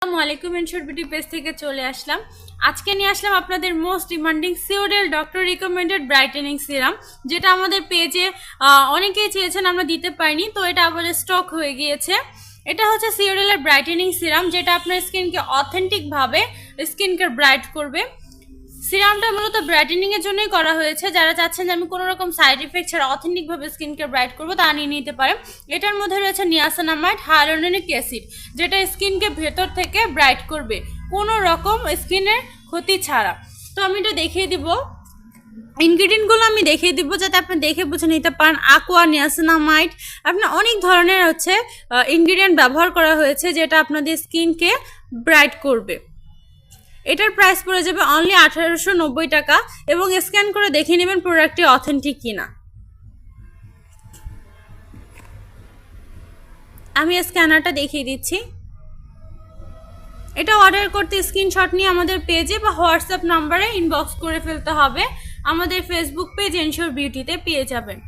আসসালামু আলাইকুম ensure beauty page থেকে চলে আসলাম। আজকে নিয়ে আসলাম আপনাদের মোস্ট ডিমান্ডিং সিওডেল ডক্টর রিকমেন্ডেড ব্রাইটেনিং সিরাম, যেটা আমাদের পেজে অনেকেই চেয়েছেন, আমরা দিতে পারিনি, তো এটা আবার স্টক হয়ে গিয়েছে। এটা হচ্ছে সিওডেলের ব্রাইটেনিং সিরাম, যেটা আপনার স্কিনকে অথেন্টিকভাবে স্কিনকে ব্রাইট করবে। সিরামটা মূলত ব্রাইটেনিং এর জন্যই করা হয়েছে। যারা চাচ্ছেন যে আমি কোনো রকম সাইড ইফেক্ট ছাড়া অথেন্টিক ভাবে স্কিনকে ব্রাইট করবো, তা নিয়ে নিতে পারেন। এটার মধ্যে রয়েছে নিয়াসিনামাইড হায়ালুরোনিক অ্যাসিড, যেটা স্কিনকে ভেতর থেকে ব্রাইট করবে কোনো রকম স্কিনের ক্ষতি ছাড়া। তো আমি এটা দেখিয়ে দিব, ইনগ্রিডিয়েন্টগুলো আমি দেখিয়ে দিব যাতে আপনি দেখে বুঝে নিতে পারেন। aqua নিয়াসিনামাইড, আপনার অনেক ধরনের ইনগ্রিডিয়েন্ট ব্যবহার করা হয়েছে, যেটা আপনাদের স্কিনকে ব্রাইট করবে। এটার প্রাইস পড়ে যাবে অনলি 1890 টাকা, এবং স্ক্যান করে দেখে নেবেন প্রোডাক্টটি অথেন্টিক কিনা। আমি স্ক্যানারটা দেখিয়ে দিচ্ছি। এটা অর্ডার করতে স্ক্রিনশট নিয়ে আমাদের পেজে বা হোয়াটসঅ্যাপ নাম্বারে ইনবক্স করে ফেলতে হবে। আমাদের ফেসবুক পেজ এনশোর বিউটিতে পেয়ে যাবেন।